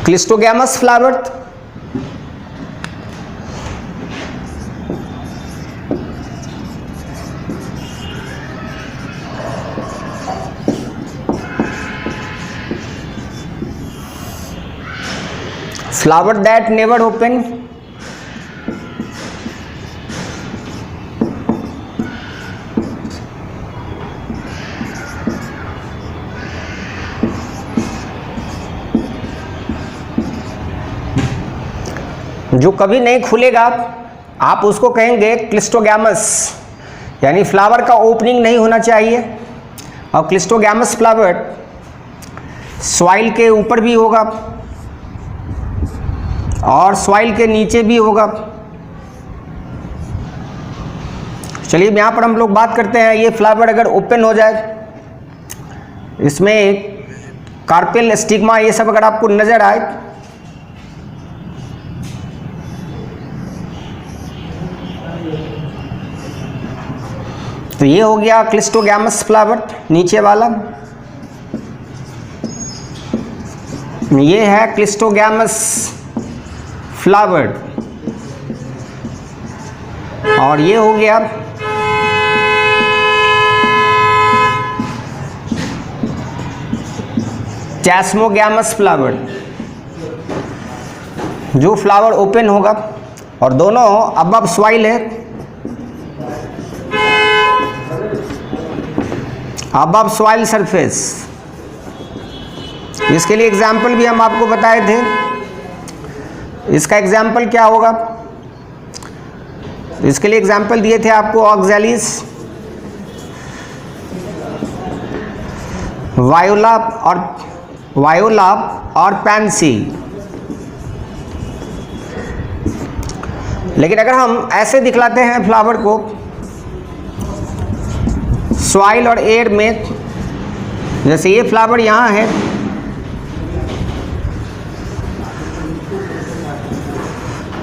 Cleistogamous flower, flower that never open, जो कभी नहीं खुलेगा आप उसको कहेंगे क्लिस्टोगैमस, यानी फ्लावर का ओपनिंग नहीं होना चाहिए। और क्लिस्टोगैमस फ्लावर सॉइल के ऊपर भी होगा और सॉइल के नीचे भी होगा। चलिए यहाँ पर हम लोग बात करते हैं, ये फ्लावर अगर ओपन हो जाए, इसमें कार्पेल, स्टिग्मा ये सब अगर आपको नजर आए, तो ये हो गया क्लिस्टोगैमस फ्लावर नीचे वाला। ये है क्लिस्टोगैमस फ्लावर और ये हो गया चैस्मोगैमस फ्लावर, जो फ्लावर ओपन होगा और दोनों अबव सॉइल है, अबव सॉइल सरफेस। इसके लिए एग्जाम्पल भी हम आपको बताए थे। इसका एग्जाम्पल क्या होगा, इसके लिए एग्जाम्पल दिए थे आपको ऑक्सैलिस, वायोला और पैंसी। लेकिन अगर हम ऐसे दिखलाते हैं फ्लावर को सॉइल और एयर में, जैसे ये फ्लावर यहाँ है,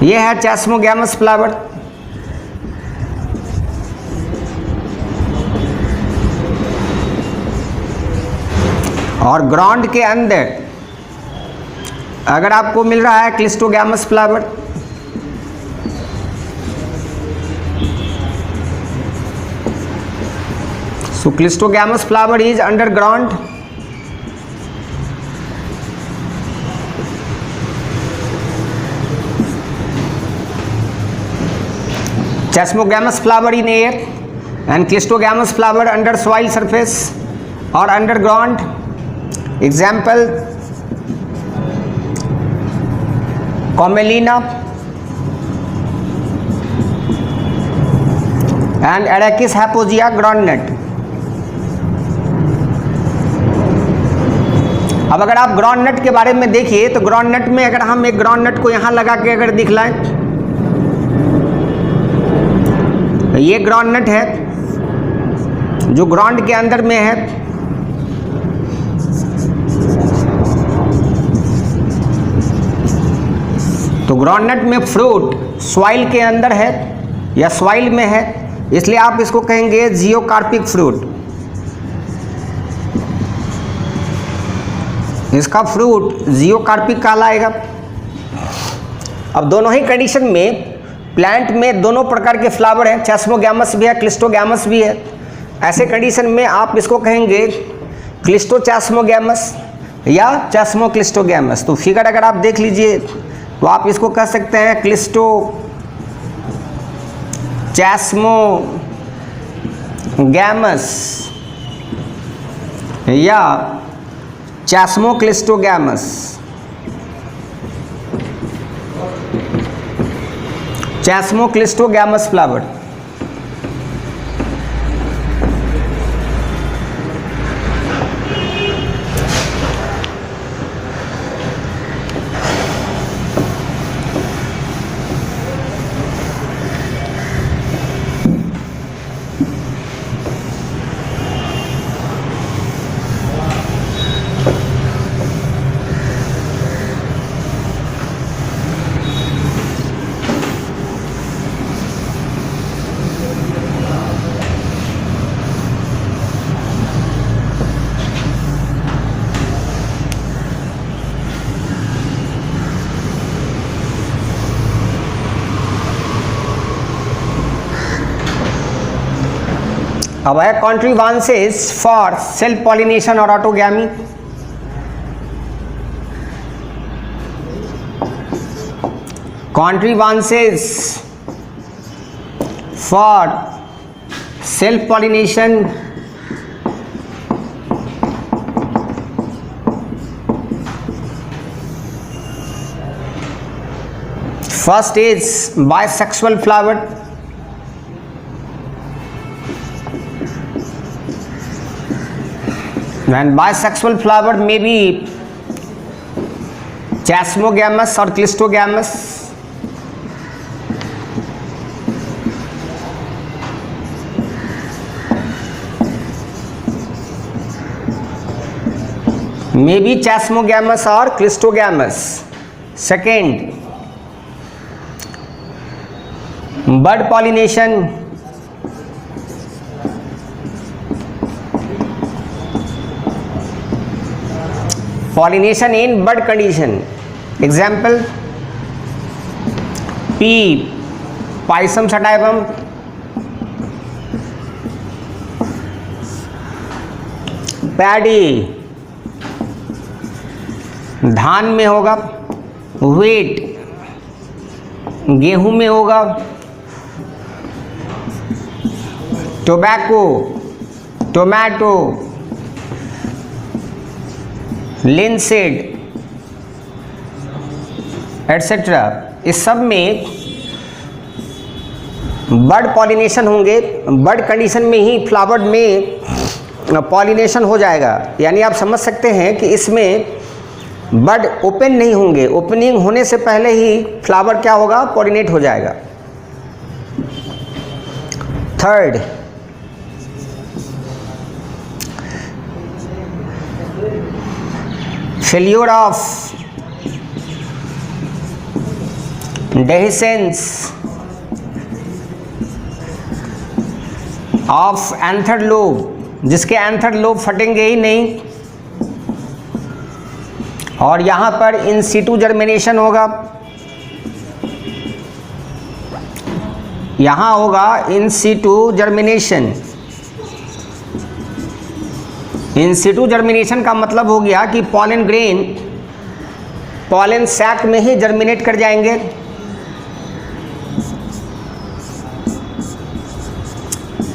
ये है चैस्मोगैमस फ्लावर। और ग्राउंड के अंदर अगर आपको मिल रहा है cleistogamous flower, so cleistogamous flower is underground, chasmogamous flower in air and clistogamous flower under soil surface or underground. Example Commelina and Arachis hypogaea groundnut. अब अगर आप ग्राउंडनट के बारे में देखिए तो ग्राउंडनट में अगर हम एक ग्राउंडनट को यहाँ लगा के अगर दिखलाएं, तो ये ग्राउंडनट है जो ग्राउंड के अंदर में है। तो ग्राउंडनट में फ्रूट सॉइल के अंदर है या सॉइल में है, इसलिए आप इसको कहेंगे जियोकार्पिक फ्रूट। इसका फ्रूट जियोकार्पिक कहलाएगा। अब दोनों ही कंडीशन में प्लांट में दोनों प्रकार के फ्लावर हैं, चैस्मोगैमस भी है, क्लिस्टोगैमस भी है। ऐसे कंडीशन में आप इसको कहेंगे क्लिस्टोचैस्मोगैमस या चैस्मोक्लिस्टोगैमस। तो फिगर अगर आप देख लीजिए तो आप इसको कह सकते हैं क्लिस्टो चैस्मोगैमस या चैस्मोक्लिस्टोगैमस। चैस्मोक्लिस्टोगैमस फ्लावर। अब है contrivances फॉर सेल्फ पॉलिनेशन और autogamy. contrivances for self pollination first is bisexual flower, when bisexual flower may be chasmogamous or clistogamous, may be chasmogamous or clistogamous. Second, bud pollination, pollination in bud condition. Example, P. Pisum sativum, paddy, धान में होगा, wheat गेहूं में होगा, tobacco, tomato, linseed etcetera, इस सब में bird pollination होंगे। बर्ड कंडीशन में ही फ्लावर में पॉलिनेशन हो जाएगा। यानी आप समझ सकते हैं कि इसमें बड ओपन नहीं होंगे, ओपनिंग होने से पहले ही फ्लावर क्या होगा, पॉलिनेट हो जाएगा। Third, failure of dehiscence of anther lobe, जिसके एंथर लोब फटेंगे ही नहीं, और यहां पर इन सीटू जर्मिनेशन होगा, यहां होगा in situ germination. In situ germination का मतलब हो गया कि पॉलन ग्रेन पॉलन सैक में ही जर्मिनेट कर जाएंगे।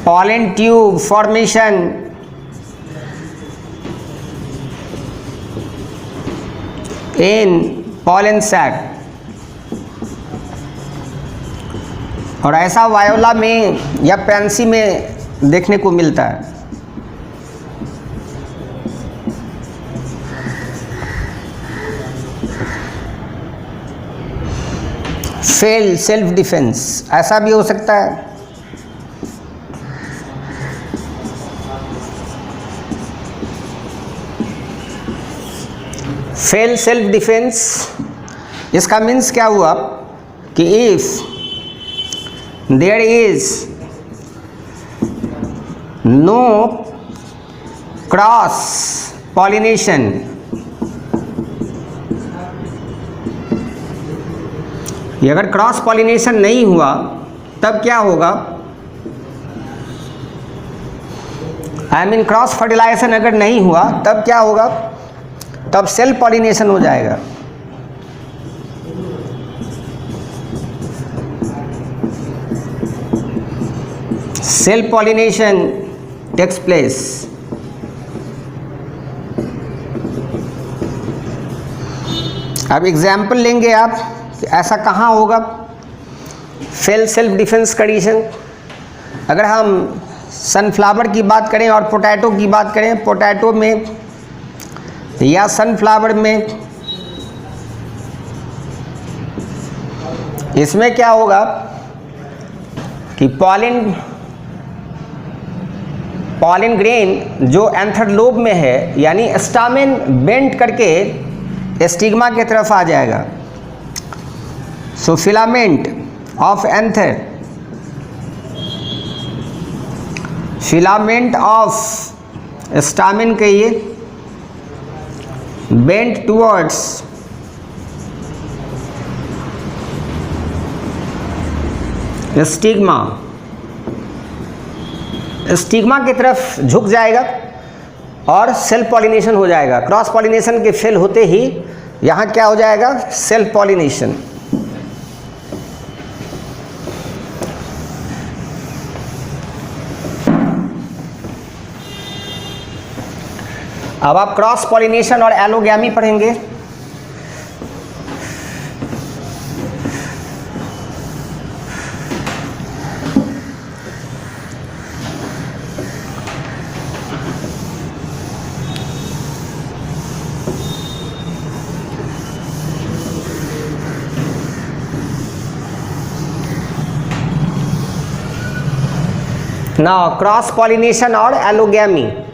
पॉलन ट्यूब फॉर्मेशन, इन पॉलन सैक, और ऐसा वायोला में या पैंसी में देखने को मिलता है। फेल सेल्फ डिफेंस, ऐसा भी हो सकता है। फेल सेल्फ डिफेंस, इसका मीन्स क्या हुआ कि if there is no cross pollination, अगर क्रॉस पॉलिनेशन नहीं हुआ तब क्या होगा, आई मीन क्रॉस फर्टिलाइजेशन अगर नहीं हुआ तब क्या होगा, तब सेल्फ पॉलिनेशन हो जाएगा। Self pollination takes place. अब एग्जाम्पल लेंगे आप, ऐसा कहाँ होगा फेल सेल्फ डिफेंस कंडीशन। अगर हम सनफ्लावर की बात करें और पोटैटो की बात करें, पोटैटो में या सनफ्लावर में, इसमें क्या होगा कि पॉलिन ग्रेन जो एंथर लोब में है, यानी स्टामेन बेंड करके स्टिग्मा की तरफ आ जाएगा। So filament of anther, filament of stamen कहिए, बेंड टुवर्ड्स स्टिग्मा, स्टिग्मा की तरफ झुक जाएगा और सेल्फ पॉलिनेशन हो जाएगा। क्रॉस पॉलिनेशन के फेल होते ही यहाँ क्या हो जाएगा, सेल्फ पॉलिनेशन। अब आप क्रॉस पॉलिनेशन और एलोगैमी पढ़ेंगे। Now cross pollination or allogamy.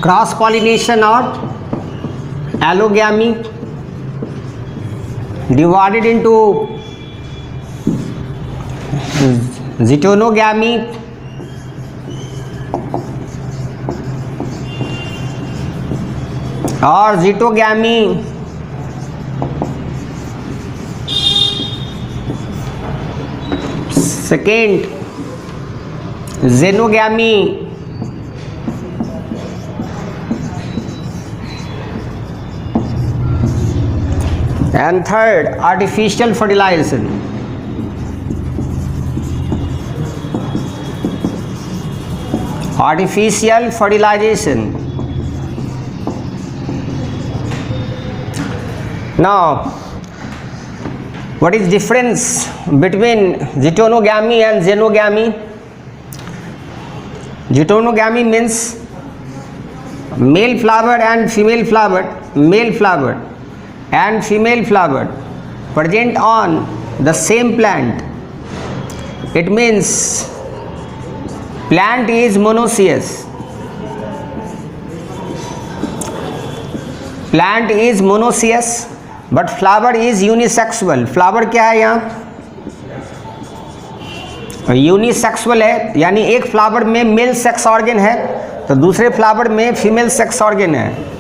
Cross pollination or allogamy divided into zytonogamy और zytogamy, second xenogamy, and third artificial fertilization. Artificial fertilization. Now, what is difference between zytonogamy and xenogamy? Zytonogamy means male flower and female flower, male flower and female flower present on the same plant. It means plant is monoecious. Plant is monoecious but flower is unisexual. Flower क्या है यहाँ, unisexual है, यानी एक flower में mail sex organ है तो दूसरे फ्लावर में फीमेल सेक्स ऑर्गन है।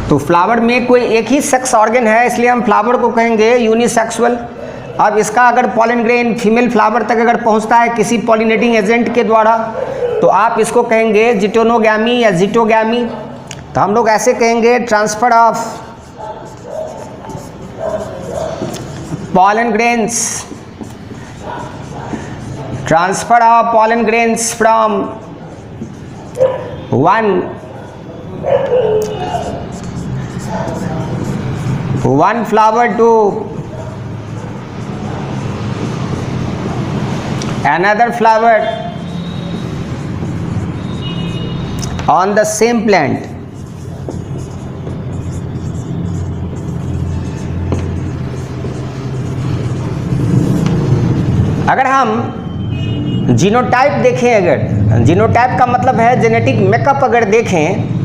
तो फ्लावर में कोई एक ही सेक्स ऑर्गन है इसलिए हम फ्लावर को कहेंगे यूनिसेक्सुअल। अब इसका अगर पॉलन ग्रेन फीमेल फ्लावर तक अगर पहुंचता है किसी पॉलिनेटिंग एजेंट के द्वारा तो आप इसको कहेंगे zytonogamy या zytogamy। तो हम लोग ऐसे कहेंगे transfer of pollen grains, transfer of pollen grains from one flower to another flower on the same plant. अगर हम जीनोटाइप देखें, अगर जीनोटाइप का मतलब है जेनेटिक मेकअप अगर देखें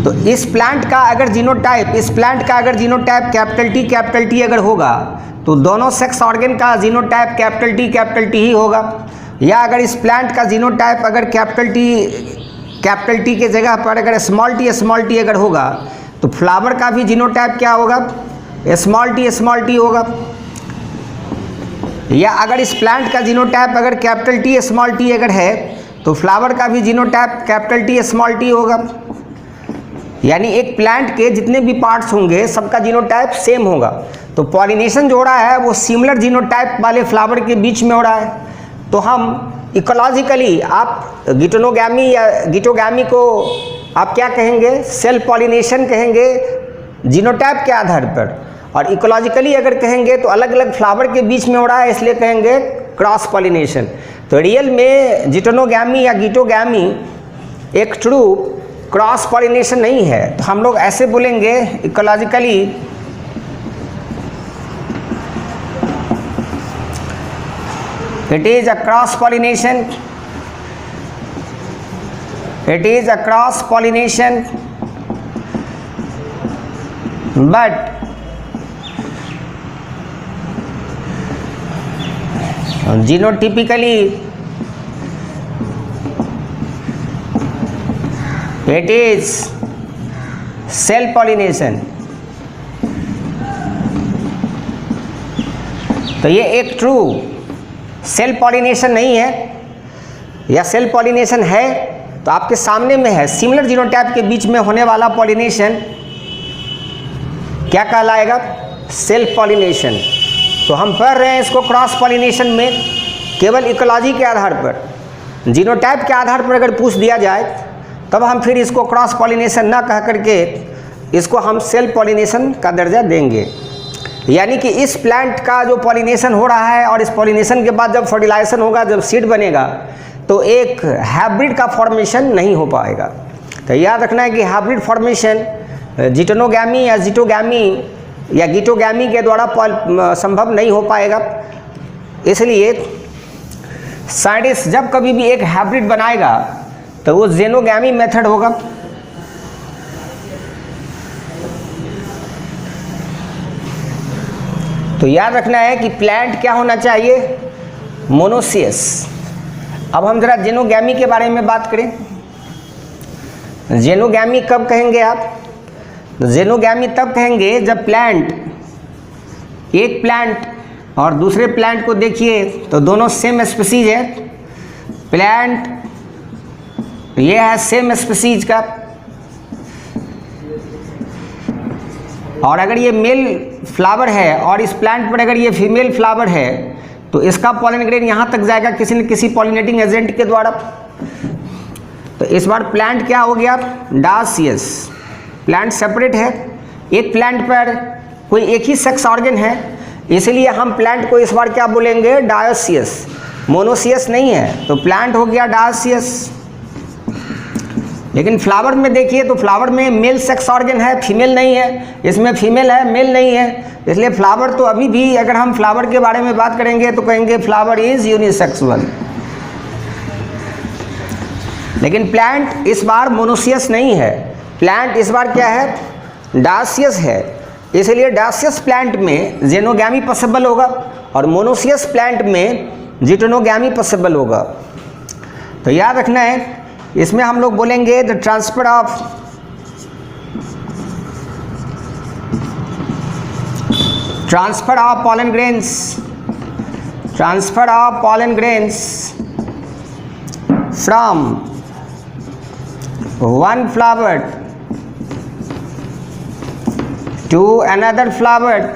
तो इस प्लांट का अगर जीनोटाइप, इस प्लांट का अगर जीनोटाइप कैपिटल टी अगर होगा तो दोनों सेक्स ऑर्गन का जीनोटाइप कैपिटल टी ही होगा। या अगर इस प्लांट का जीनोटाइप अगर कैपिटल टी के जगह पर अगर स्मॉल टी अगर होगा तो फ्लावर का भी जीनोटाइप क्या होगा, स्मॉल टी होगा। या अगर इस प्लांट का जीनोटाइप अगर कैपिटल टी स्मॉल टी अगर है तो फ्लावर का भी genotype capital T small T होगा। यानी एक प्लांट के जितने भी पार्ट्स होंगे सबका जीनोटाइप सेम होगा। तो पॉलिनेशन जो हो रहा है वो सिमिलर जीनोटाइप वाले फ्लावर के बीच में हो रहा है। तो हम इकोलॉजिकली आप गिटोनोगैमी या गिटोगैमी को आप क्या कहेंगे, सेल्फ पॉलिनेशन कहेंगे जीनोटाइप के आधार पर, और इकोलॉजिकली अगर कहेंगे तो अलग अलग फ्लावर के बीच में हो रहा है इसलिए कहेंगे क्रॉस पॉलिनेशन। तो रियल में जिटोनोगैमी या गिटोगैमी एक ट्रू क्रॉस पॉलिनेशन नहीं है। तो हम लोग ऐसे बोलेंगे ecologically it is a cross pollination, it is a cross pollination but it is self pollination. तो ये एक ट्रू सेल्फ पॉलिनेशन नहीं है, या सेल्फ पॉलिनेशन है तो आपके सामने में है। सिमिलर जीनोटाइप के बीच में होने वाला पॉलिनेशन क्या कहलाएगा? Self pollination. तो हम पढ़ रहे हैं इसको क्रॉस पॉलिनेशन में केवल इकोलॉजी के आधार पर, जीनोटाइप के आधार पर अगर पूछ दिया जाए तब हम फिर इसको क्रॉस पॉलिनेशन ना कह करके इसको हम सेल्फ पॉलिनेशन का दर्जा देंगे। यानी कि इस प्लांट का जो पॉलिनेशन हो रहा है और इस पॉलिनेशन के बाद जब फर्टिलाइजेशन होगा, जब सीड बनेगा, तो एक हाइब्रिड का फॉर्मेशन नहीं हो पाएगा। तो याद रखना है कि हाइब्रिड फॉर्मेशन जिटोनोगैमी या जिटोगैमी या गिटोगैमी के द्वारा संभव नहीं हो पाएगा। इसलिए साइंटिस्ट जब कभी भी एक हाइब्रिड बनाएगा तो वो जेनोगैमी मेथड होगा। तो याद रखना है कि प्लांट क्या होना चाहिए? मोनोसियस। अब हम जरा जेनोगैमी के बारे में बात करें। जेनोगैमी कब कहेंगे आप? जेनोगैमी तब कहेंगे जब प्लांट, एक प्लांट और दूसरे प्लांट को देखिए तो दोनों सेम स्पीसीज है। प्लांट ये है सेम स्पीसीज का, और अगर ये मेल फ्लावर है और इस प्लांट पर अगर ये फीमेल फ्लावर है तो इसका पॉलन ग्रेन यहाँ तक जाएगा किसी न किसी पॉलिनेटिंग एजेंट के द्वारा। तो इस बार प्लांट क्या हो गया? डायसियस। प्लांट सेपरेट है, एक प्लांट पर कोई एक ही सेक्स ऑर्गन है, इसलिए हम प्लांट को इस बार क्या बोलेंगे? डायोसियस। मोनोसियस नहीं है, तो प्लांट हो गया डायोसियस। लेकिन फ्लावर में देखिए तो फ्लावर में मेल सेक्स ऑर्गन है, फीमेल नहीं है। इसमें फीमेल है, मेल नहीं है, इसलिए फ्लावर तो अभी भी, अगर हम फ्लावर के बारे में बात करेंगे तो कहेंगे फ्लावर इज यूनिसेक्सुअल। लेकिन प्लांट इस बार मोनोसियस नहीं है, प्लांट इस बार क्या है? डायसियस है। इसलिए डायसियस प्लांट में जेनोगैमी पॉसिबल होगा और मोनोसियस प्लांट में जिटोनोगैमी पॉसिबल होगा। तो याद रखना है, इसमें हम लोग बोलेंगे the transfer of pollen grains, transfer of pollen grains from one flower to another flower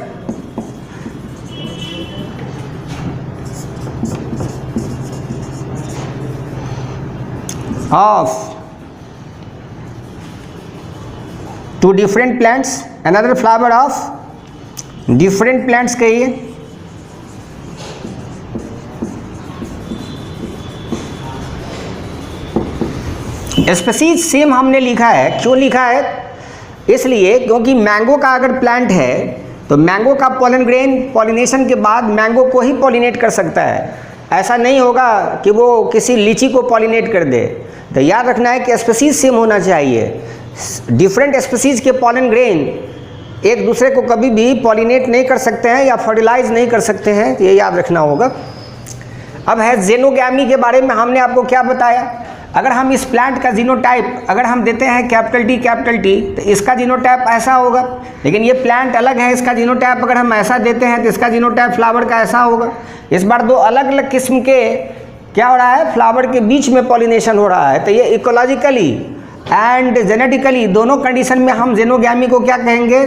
of two different plants, another flower of different plants कहिए। स्पीसीज सेम हमने लिखा है, क्यों लिखा है? इसलिए क्योंकि मैंगो का अगर प्लांट है तो मैंगो का पॉलन ग्रेन पॉलिनेशन के बाद मैंगो को ही पॉलिनेट कर सकता है, ऐसा नहीं होगा कि वो किसी लीची को पॉलिनेट कर दे। तो याद रखना है कि स्पीसीज सेम होना चाहिए। डिफरेंट स्पीसीज के पॉलन ग्रेन एक दूसरे को कभी भी पॉलिनेट नहीं कर सकते हैं या फर्टिलाइज नहीं कर सकते हैं, तो ये याद रखना होगा। अब है जेनोगैमी के बारे में हमने आपको क्या बताया। अगर हम इस प्लांट का जीनोटाइप अगर हम देते हैं कैपिटल टी, तो इसका जीनोटाइप ऐसा होगा। लेकिन ये प्लांट अलग है, इसका जीनोटाइप अगर हम ऐसा देते हैं तो इसका जीनोटाइप फ्लावर का ऐसा होगा। इस बार दो अलग अलग किस्म के क्या हो रहा है? फ्लावर के बीच में पॉलिनेशन हो रहा है। तो ये इकोलॉजिकली एंड जेनेटिकली दोनों कंडीशन में हम जेनोगैमी को क्या कहेंगे?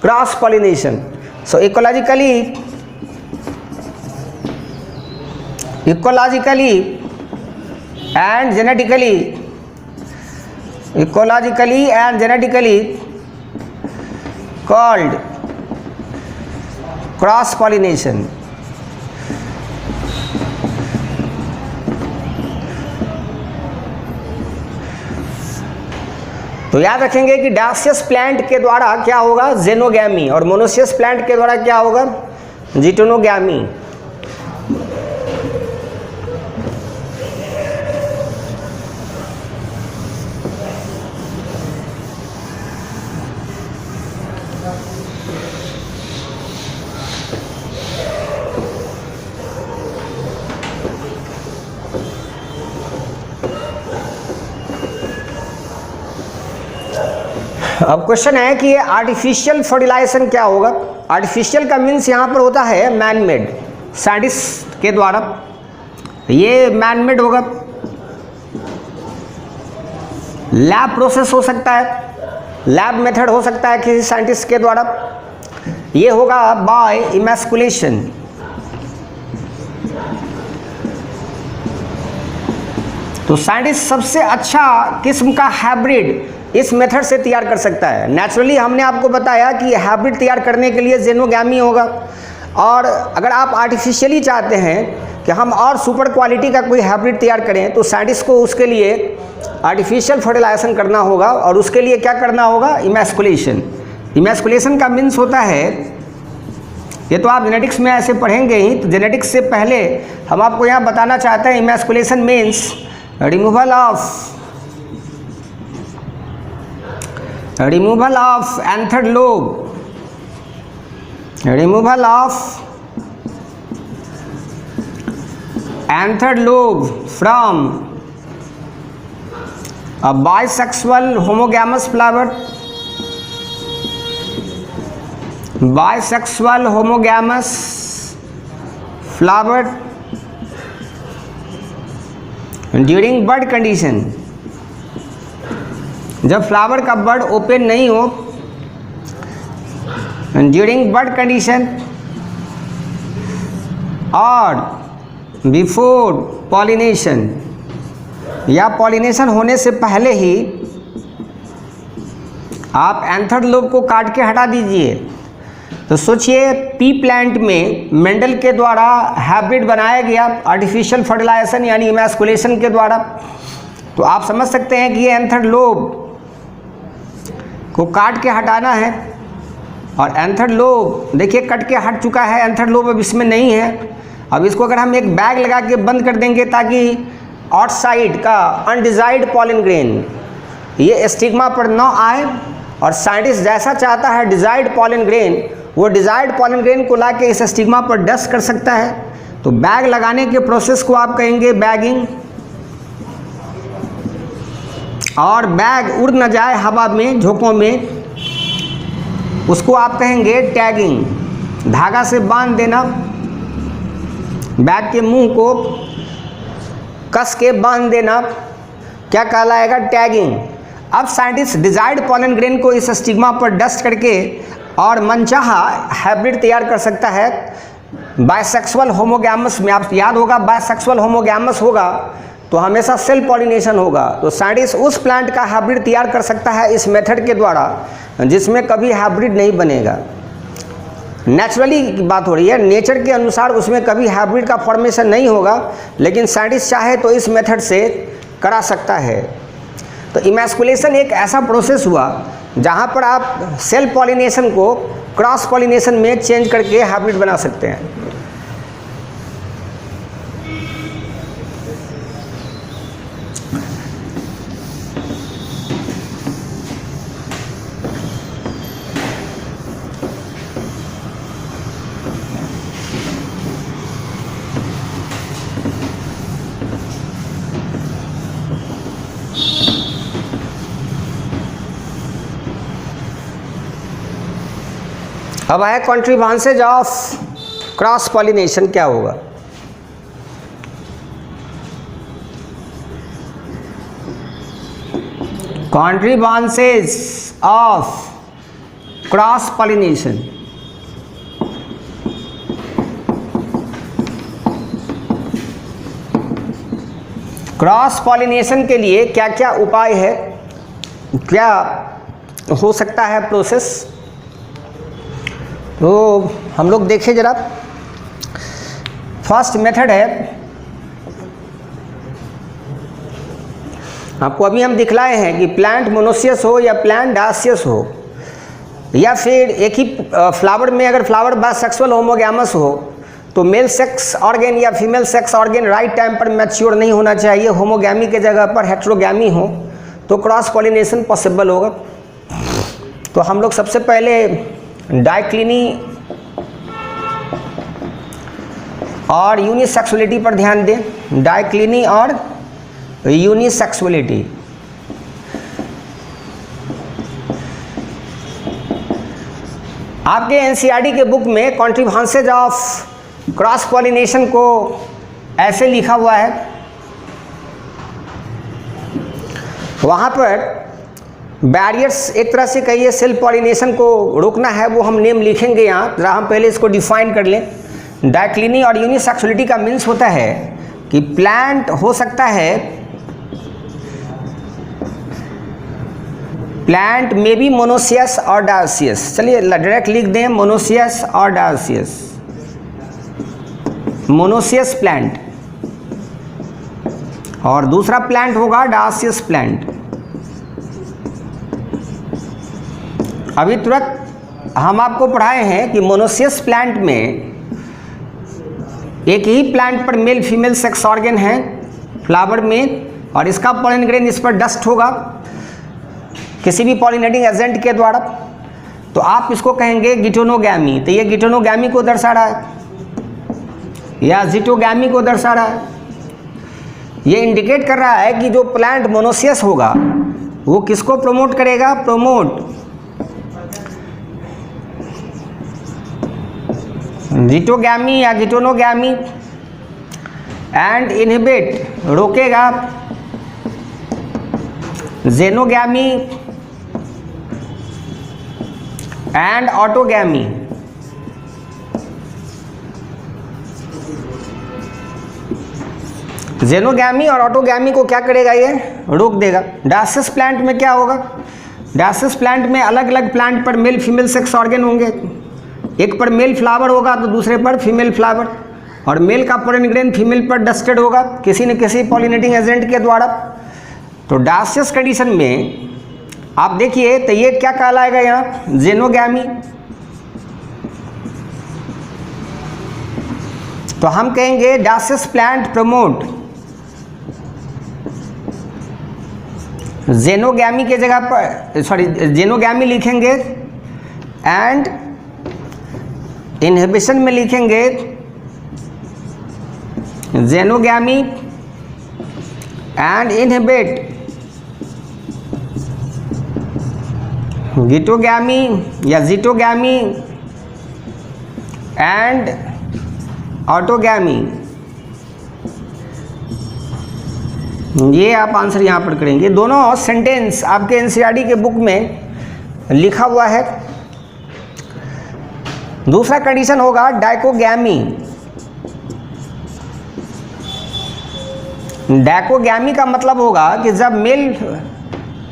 Cross pollination. So ecologically and genetically called cross pollination। तो याद रखेंगे कि डायसियस प्लांट के द्वारा क्या होगा? जेनोगैमी, और मोनोसियस प्लांट के द्वारा क्या होगा? जिटोनोगैमी। अब क्वेश्चन है कि ये आर्टिफिशियल फर्टिलाइजेशन क्या होगा। आर्टिफिशियल का मीन्स यहाँ पर होता है मैन मेड, साइंटिस्ट के द्वारा, ये मैन मेड होगा। लैब प्रोसेस हो सकता है, लैब मेथड हो सकता है किसी साइंटिस्ट के द्वारा। ये होगा बाय इमैस्कुलेशन। तो साइंटिस्ट सबसे अच्छा किस्म का हाइब्रिड इस मेथड से तैयार कर सकता है। नेचुरली हमने आपको बताया कि हाइब्रिड तैयार करने के लिए जेनोगैमी होगा, और अगर आप आर्टिफिशियली चाहते हैं कि हम और सुपर क्वालिटी का कोई हाइब्रिड तैयार करें तो साइंटिस्ट को उसके लिए आर्टिफिशियल फर्टिलाइजेशन करना होगा, और उसके लिए क्या करना होगा, इमैस्कुलेशन। इमैस्कुलेशन का मीन्स होता है, ये तो आप जेनेटिक्स में ऐसे पढ़ेंगे ही, तो जेनेटिक्स से पहले हम आपको यहाँ बताना चाहते हैं emasculation means removal of anther lobe, removal of anther lobe from a bisexual homogamous flower, bisexual homogamous flower during bud condition, जब फ्लावर का बड ओपन नहीं हो, ड्यूरिंग बड कंडीशन और बिफोर पॉलिनेशन, या पॉलिनेशन होने से पहले ही आप एंथर्ड लोब को काट के हटा दीजिए। तो सोचिए पी प्लांट में मेंडल के द्वारा हाइब्रिड बनाया गया आर्टिफिशियल फर्टिलाइजेशन यानी इमैस्कुलेशन के द्वारा। तो आप समझ सकते हैं कि ये एंथर्ड लोब को काट के हटाना है, और एंथर्ड लोब देखिए कट के हट चुका है, एंथर्ड लोब अब इसमें नहीं है। अब इसको अगर हम एक बैग लगा के बंद कर देंगे ताकि आउटसाइड का अनडिजायर्ड पॉलन ग्रेन ये स्टिग्मा पर न आए, और साइंटिस्ट जैसा चाहता है डिजायर्ड पॉलन ग्रेन, वो डिजायर्ड पॉलन ग्रेन को लाके इस स्टिग्मा पर डस्ट कर सकता है। तो बैग लगाने के प्रोसेस को आप कहेंगे बैगिंग, और बैग उड़ न जाए हवा में, झोंकों में, उसको आप कहेंगे टैगिंग। धागा से बांध देना, बैग के मुंह को कस के बांध देना, क्या कहलाएगा, टैगिंग। अब साइंटिस्ट डिजायर्ड पॉलन ग्रेन को इस स्टिग्मा पर डस्ट करके और मनचाहा हाइब्रिड तैयार कर सकता है बायसेक्सुअल होमोगैमस में। आप याद होगा बायसेक्सुअल होमोगैमस होगा तो हमेशा सेल्फ पॉलिनेशन होगा। तो साइंटिस्ट उस प्लांट का हाइब्रिड तैयार कर सकता है इस मेथड के द्वारा जिसमें कभी हाइब्रिड नहीं बनेगा। नेचुरली की बात हो रही है, नेचर के अनुसार उसमें कभी हाइब्रिड का फॉर्मेशन नहीं होगा, लेकिन साइंटिस्ट चाहे तो इस मेथड से करा सकता है। तो इमैस्कुलेशन एक ऐसा प्रोसेस हुआ जहाँ पर आप सेल्फ पॉलिनेशन को क्रॉस पॉलिनेशन में चेंज करके हाइब्रिड बना सकते हैं। अब है कॉन्ट्रीबांसेज ऑफ क्रॉस पॉलिनेशन क्या होगा। Contrivances of cross pollination, cross pollination के लिए क्या क्या उपाय है, क्या हो सकता है प्रोसेस, तो हम लोग देखें जरा। फर्स्ट मेथड है, आपको अभी हम दिखलाए हैं कि प्लांट मोनोसियस हो या प्लांट डायसियस हो, या फिर एक ही फ्लावर में अगर फ्लावर बायसेक्सुअल होमोगैमस हो तो मेल सेक्स ऑर्गेन या female sex organ right time पर मैच्योर नहीं होना चाहिए, होमोगैमी के जगह पर हेटेरोगैमी हो तो क्रॉस पॉलिनेशन पॉसिबल होगा। तो हम लोग सबसे पहले डाइक्लिनी और यूनिसेक्सुअलिटी पर ध्यान दें। डाइक्लिनी और आपके एनसीईआरटी के बुक में कॉन्ट्रीब्यूशंस ऑफ क्रॉस पॉलिनेशन को ऐसे लिखा हुआ है, वहाँ पर बैरियर्स एक तरह से कहिए सेल्फ पॉलिनेशन को रोकना है, वो हम नेम लिखेंगे यहाँ। जरा हम पहले इसको डिफाइन कर लें। डाइक्लिनी और यूनिसेक्सुअलिटी का मीन्स होता है कि प्लांट हो सकता है, प्लांट में बी मोनोसियस और डायोसियस। चलिए डायरेक्ट लिख दें, मोनोसियस और डायोसियस। मोनोसियस प्लांट और दूसरा प्लांट होगा डायोसियस प्लांट। अभी तुरंत हम आपको पढ़ाए हैं कि मोनोसियस प्लांट में एक ही प्लांट पर मेल फीमेल सेक्स ऑर्गन है फ्लावर में, और इसका पॉलन ग्रेन इस पर डस्ट होगा किसी भी पॉलिनेटिंग एजेंट के द्वारा, तो आप इसको कहेंगे गिटोनोगैमी। तो ये गिटोनोगैमी को दर्शा रहा है या जिटोगैमी को दर्शा रहा है। ये इंडिकेट कर रहा है कि जो प्लांट मोनोसियस होगा वो किसको प्रमोट करेगा, प्रमोट जिटोगैमी या गिटोनोगैमी, एंड इनहिबिट रोकेगा जेनोगैमी एंड ऑटोगैमी। जेनोगैमी और ऑटोगैमी को क्या करेगा, ये रोक देगा। डायोसियस प्लांट में क्या होगा, डायोसियस प्लांट में अलग अलग प्लांट पर मेल फीमेल सेक्स ऑर्गन होंगे, एक पर मेल फ्लावर होगा तो दूसरे पर फीमेल फ्लावर, और मेल का पोलन ग्रेन फीमेल पर डस्टेड होगा किसी न किसी पॉलिनेटिंग एजेंट के द्वारा। तो डायोसियस कंडीशन में आप देखिए तो ये क्या कहलाएगा यहाँ, जेनोगैमी। तो हम कहेंगे डायोसियस प्लांट प्रमोट जेनोगैमी के जगह पर, सॉरी जेनोगैमी लिखेंगे, एंड इनहिबिशन में लिखेंगे जेनोगैमी एंड इनहिबिट गिटोगैमी या जिटोगैमी एंड ऑटोगैमी। ये आप आंसर यहाँ पर करेंगे। दोनों सेंटेंस आपके एनसीईआरटी के बुक में लिखा हुआ है। दूसरा कंडीशन होगा डाइकोगैमी। डाइकोगैमी का मतलब होगा कि जब मेल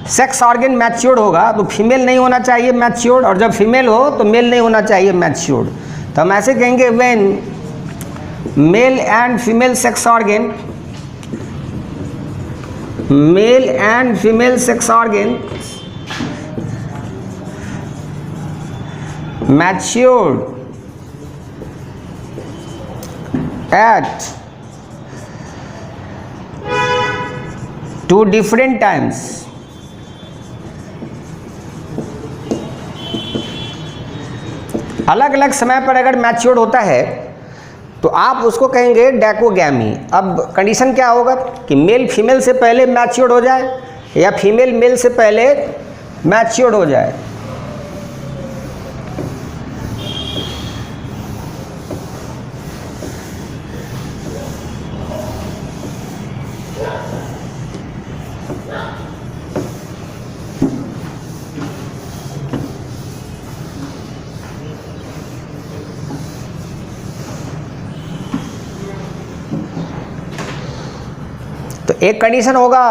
सेक्स ऑर्गन मैच्योर्ड होगा तो फीमेल नहीं होना चाहिए मैच्योर्ड, और जब फीमेल हो तो मेल नहीं होना चाहिए मैच्योर्ड। तो हम ऐसे कहेंगे when male and female sex organ, male and female sex organ matured at two different times, अलग अलग समय पर अगर मैच्योर्ड होता है तो आप उसको कहेंगे डाइकोगैमी। अब कंडीशन क्या होगा कि मेल फीमेल से पहले मैच्योर्ड हो जाए या फीमेल मेल से पहले मैच्योर्ड हो जाए। तो एक कंडीशन होगा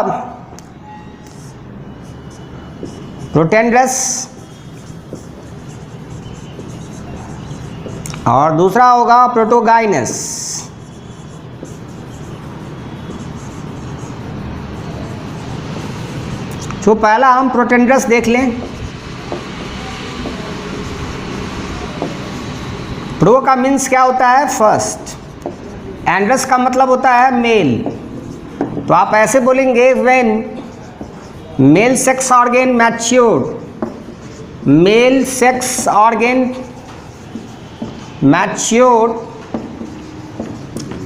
प्रोटेंडरस और दूसरा होगा प्रोटोगाइनस। तो पहला हम प्रोटेंडरस देख लें। प्रो का मीन्स क्या होता है, फर्स्ट। एंड्रस का मतलब होता है मेल। तो आप ऐसे बोलेंगे when male sex organ matured, male sex organ matured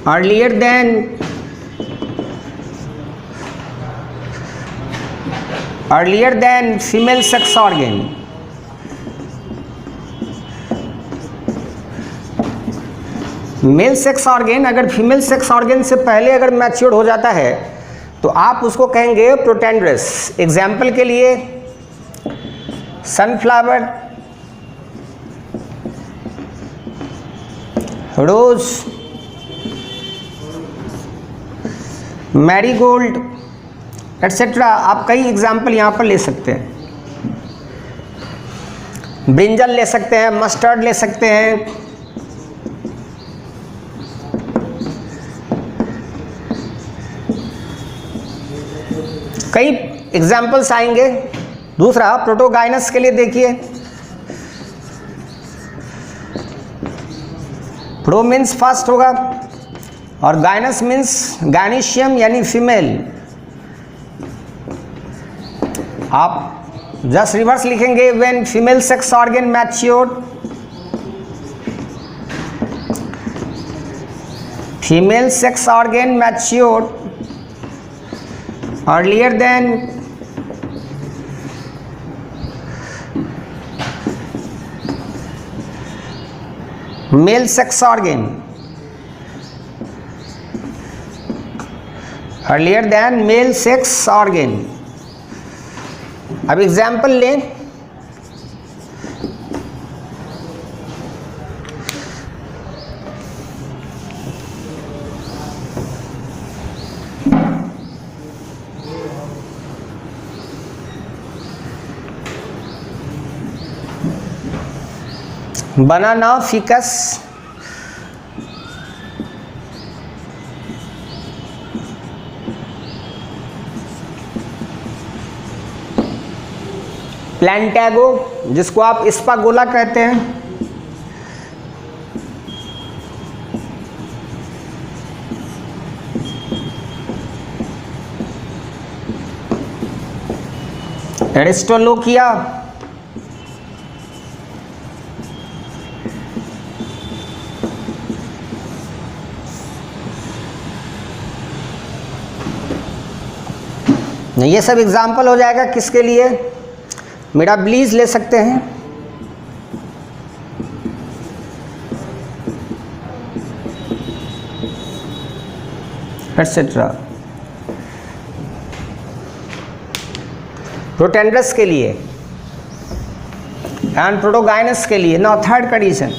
earlier than female sex organ, male sex organ अगर फीमेल सेक्स ऑर्गेन से पहले अगर मैच्योर हो जाता है तो आप उसको कहेंगे प्रोटेंड्रस। एग्जाम्पल के लिए सनफ्लावर, रोज, मैरीगोल्ड एटसेट्रा। आप कई एग्जाम्पल यहाँ पर ले सकते हैं। ब्रिंजल ले सकते हैं, मस्टर्ड ले सकते हैं। कई एग्जाम्पल्स आएंगे। दूसरा प्रोटोगाइनस के लिए देखिए, प्रो मीन्स फर्स्ट होगा और गाइनस मीन्स गाइनिशियम यानी फीमेल। आप जस्ट रिवर्स लिखेंगे, when female sex organ matured, female sex organ matured earlier than male sex organ, earlier than male sex organ। अब एग्जाम्पल लें, बनाना फिकस, प्लांटैगो जिसको आप स्पागोला कहते हैं, एरिस्टोलोकिया, ये सब एग्जाम्पल हो जाएगा। किसके लिए? मिराब्लीज ले सकते हैं, एटसेट्रा। प्रोटेंड्रस के लिए एंड प्रोटोगाइनस के लिए। Now third condition,